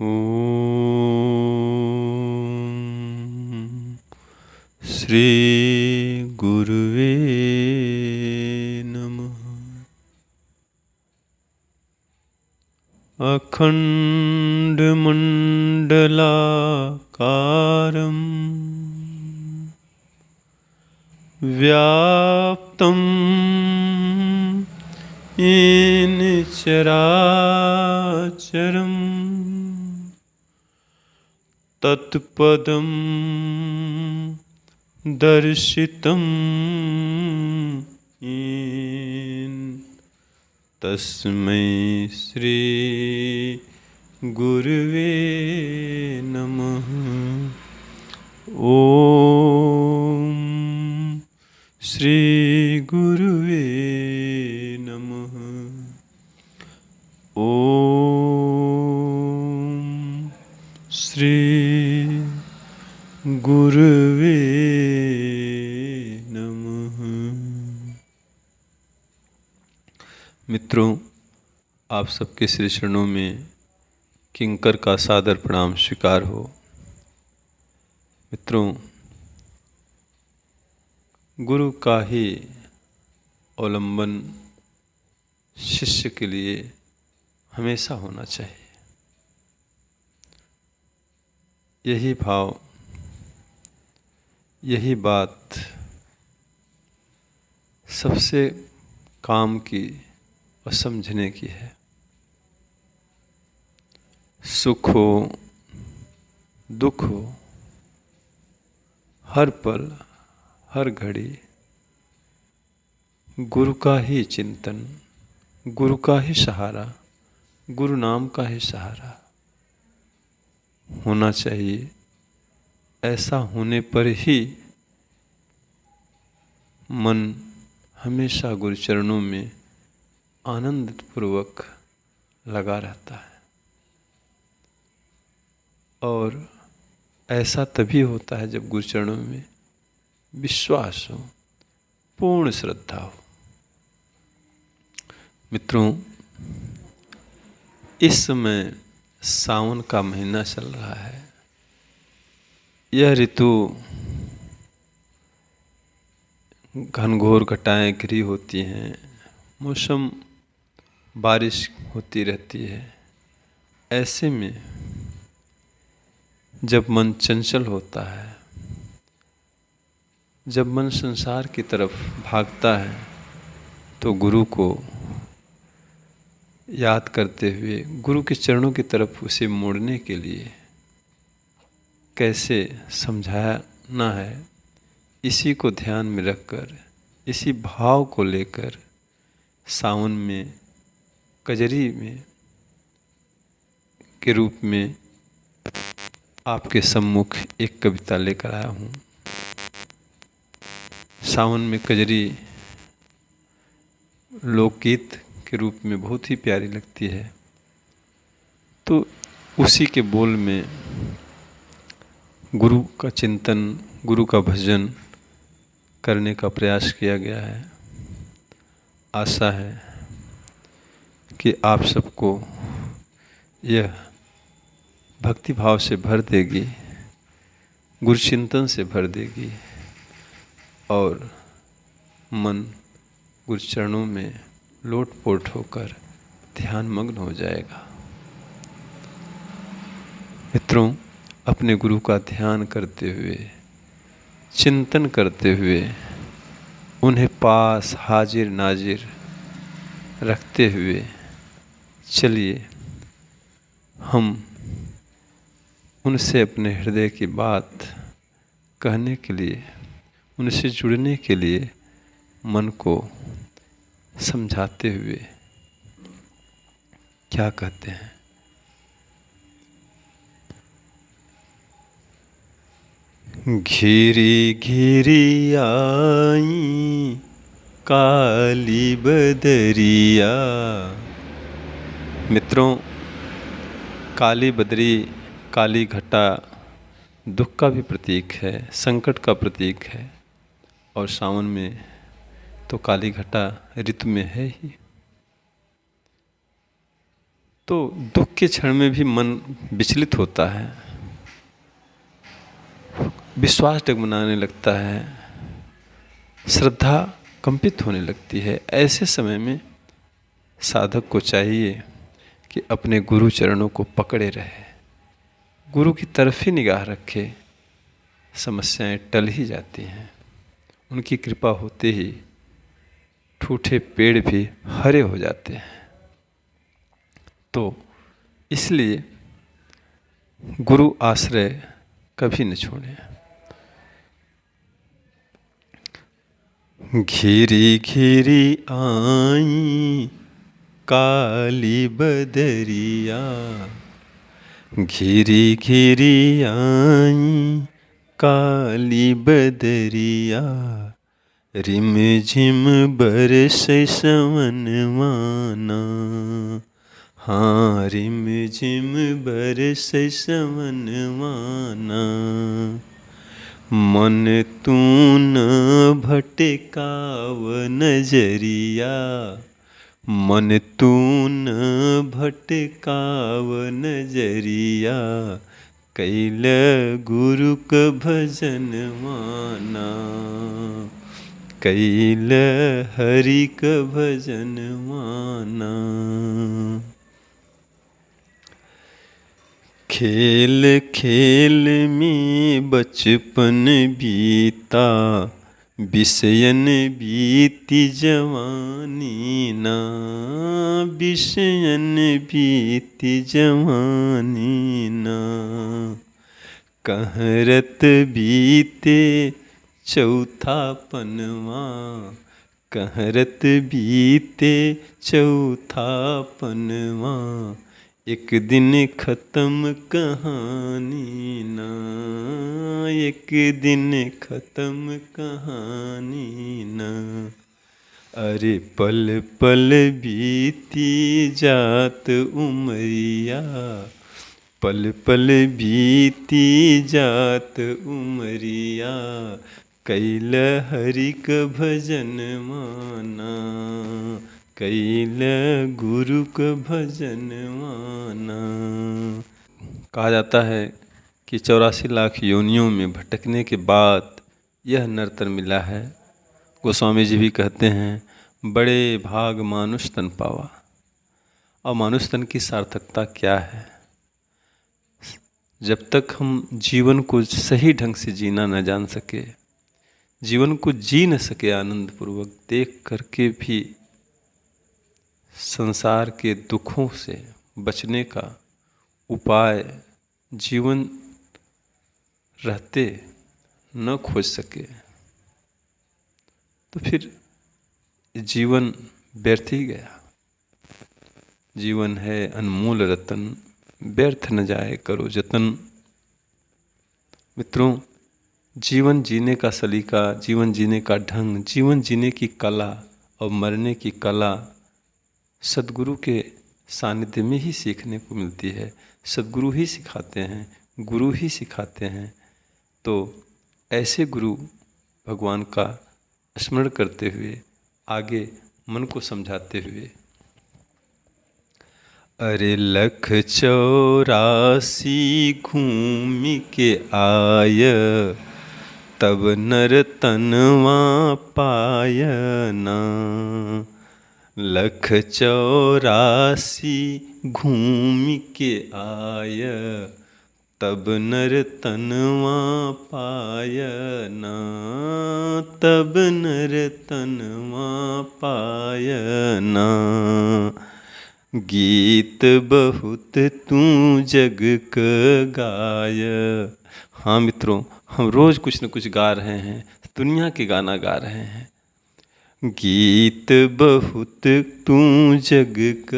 ॐ श्री गुरुवे नमः। अखण्डमण्डलाकारं व्याप्तं येन चराचरं तत्पदं दर्शितं येन तस्मै श्री गुरुवे नमः। ॐ श्री गुरुवे नमः। ॐ श्री गुरुवे नमः। मित्रों, आप सबके श्री चरणों में किंकर का सादर प्रणाम स्वीकार हो। मित्रों, गुरु का ही अवलंबन शिष्य के लिए हमेशा होना चाहिए। यही भाव, यही बात सबसे काम की और समझने की है। सुख हो, दुख हो, हर पल हर घड़ी गुरु का ही चिंतन, गुरु का ही सहारा, गुरु नाम का ही सहारा होना चाहिए। ऐसा होने पर ही मन हमेशा गुरु चरणों में आनंदपूर्वक लगा रहता है। और ऐसा तभी होता है जब गुरु चरणों में विश्वास हो, पूर्ण श्रद्धा हो। मित्रों, इस समय सावन का महीना चल रहा है। यह ऋतु घनघोर घटाएं घिरी होती हैं, मौसम बारिश होती रहती है। ऐसे में जब मन चंचल होता है, जब मन संसार की तरफ भागता है, तो गुरु को याद करते हुए गुरु के चरणों की तरफ उसे मोड़ने के लिए कैसे समझाना है, इसी को ध्यान में रखकर, इसी भाव को लेकर सावन में कजरी में के रूप में आपके सम्मुख एक कविता लेकर आया हूँ। सावन में कजरी लोकगीत के रूप में बहुत ही प्यारी लगती है, तो उसी के बोल में गुरु का चिंतन, गुरु का भजन करने का प्रयास किया गया है। आशा है कि आप सबको यह भक्ति भाव से भर देगी, गुरु चिंतन से भर देगी और मन गुरु चरणों में लोटपोट होकर ध्यान मग्न हो जाएगा। मित्रों, अपने गुरु का ध्यान करते हुए, चिंतन करते हुए, उन्हें पास हाजिर नाजिर रखते हुए चलिए हम उनसे अपने हृदय की बात कहने के लिए, उनसे जुड़ने के लिए मन को समझाते हुए क्या कहते हैं। घिरी घिरी आई काली बदरिया। मित्रों, काली बदरी, काली घटा दुख का भी प्रतीक है, संकट का प्रतीक है। और सावन में तो काली घटा ऋतु में है ही। तो दुख के क्षण में भी मन विचलित होता है, विश्वास डगमगाने लगता है, श्रद्धा कंपित होने लगती है। ऐसे समय में साधक को चाहिए कि अपने गुरु चरणों को पकड़े रहे, गुरु की तरफ ही निगाह रखे। समस्याएं टल ही जाती हैं। उनकी कृपा होते ही ठूठे पेड़ भी हरे हो जाते हैं। तो इसलिए गुरु आश्रय कभी न छोड़ें। घिरी घिरी आई काली बदरिया, घिरी घिरी आई काली बदरिया, रिम झिम बरसे सवन माना। हाँ, रिम झिम बरसे सवन माना, मन तू न भटकाव नजरिया, मन तू न भटकाव नजरिया, कैल गुरु क भजन माना, कैल हरि क भजन माना। खेल खेल में बचपन बीता, विषयन बीती जवानी ना, विषयन बीती जवानी ना, कहरत बीते चौथा पनवा, कहरत बीते चौथा पनवा, एक दिन खत्म कहानी ना, एक दिन खत्म कहानी ना। अरे पल पल बीती जात उमरिया, पल पल बीती जात उमरिया, कैल हरि क भजन माना, कैल गुरु क भजन माना। कहा जाता है कि 84 लाख योनियों में भटकने के बाद यह नरतर मिला है। गोस्वामी जी भी कहते हैं, बड़े भाग मानुष तन पावा। और मानुष तन की सार्थकता क्या है? जब तक हम जीवन को सही ढंग से जीना न जान सके, जीवन को जी न सके आनंद पूर्वक, देख करके भी संसार के दुखों से बचने का उपाय जीवन रहते न खोज सके, तो फिर जीवन व्यर्थ ही गया। जीवन है अनमोल रतन, व्यर्थ न जाए करो जतन। मित्रों, जीवन जीने का सलीका, जीवन जीने का ढंग, जीवन जीने की कला और मरने की कला सद्गुरु के सानिध्य में ही सीखने को मिलती है। सद्गुरु ही सिखाते हैं, गुरु ही सिखाते हैं। तो ऐसे गुरु भगवान का स्मरण करते हुए आगे मन को समझाते हुए, अरे 184 घूम के आय, तब नर तनवा पाय ना। 184 घूम के आय, तब नर तनवा पाय ना, तब नर तनवा पाय ना। गीत बहुत तू जग क गाय। हाँ मित्रों, हम रोज कुछ न कुछ गा रहे हैं, दुनिया के गाना गा रहे हैं। गीत बहुत तू जग क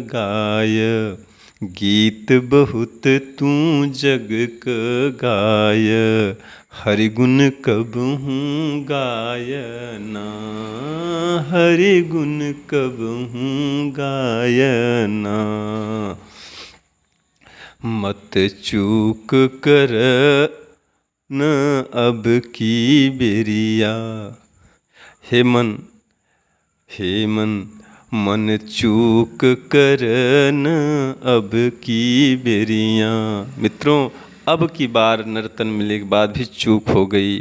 गाय, गीत बहुत तू जग क गाय, हरि गुण कबहूँ गाय ना, हरि गुण कबहूँ गाय ना। मत चूक कर न अब की बेरिया। हे मन, मन चूक करन अब की बेरियाँ। मित्रों, अब की बार नर्तन मिलने के बाद भी चूक हो गई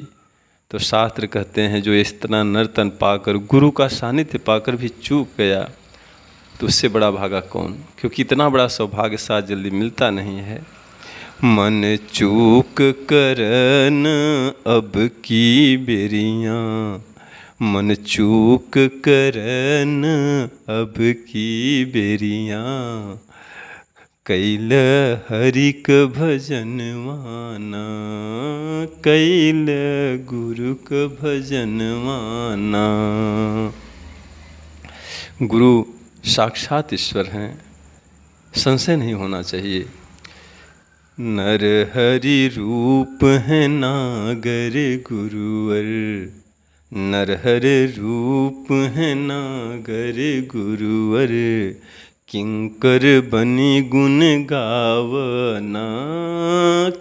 तो शास्त्र कहते हैं जो इस तरह नर्तन पाकर, गुरु का सानिध्य पाकर भी चूक गया तो उससे बड़ा भागा कौन, क्योंकि इतना बड़ा सौभाग्य साथ जल्दी मिलता नहीं है। मन चूक करन अब की बेरियाँ, मन चूक करन अब की बेरियाँ। कैल हरिक भजन माना, कैल गुरु का भजन माना। गुरु साक्षात ईश्वर हैं, संशय नहीं होना चाहिए। नर हरि रूप है नागर गुरुवर, नर हरि रूप है नागर गुरुवर। किंकर बनि गुण गावना,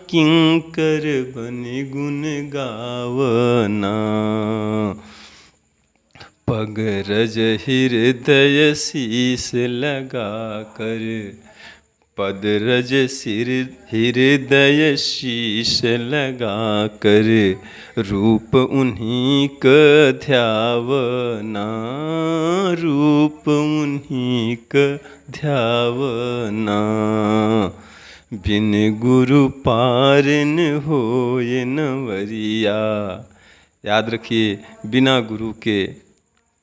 किंकर बनि गुण गावना। पग रज हृदय शीस लगा कर, पद रज सिर हृदय शीश लगा कर। रूप उन्हीं का ध्यावना, रूप उन्हीं का ध्यावना। बिन गुरु पार न होए नंवरिया। याद रखिए, बिना गुरु के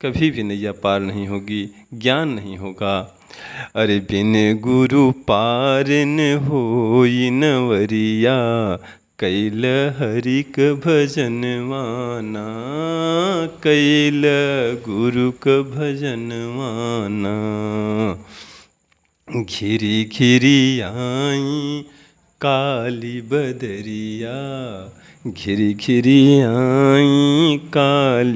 कभी भी नैया पार नहीं होगी, ज्ञान नहीं होगा। अरे बिन गुरु पार न होई नंवरिया, कैल हरिक भजन माना, कैल गुरु का भजन माना। घिरी घिरी आई काली बदरिया, घिरी घिरी आई काली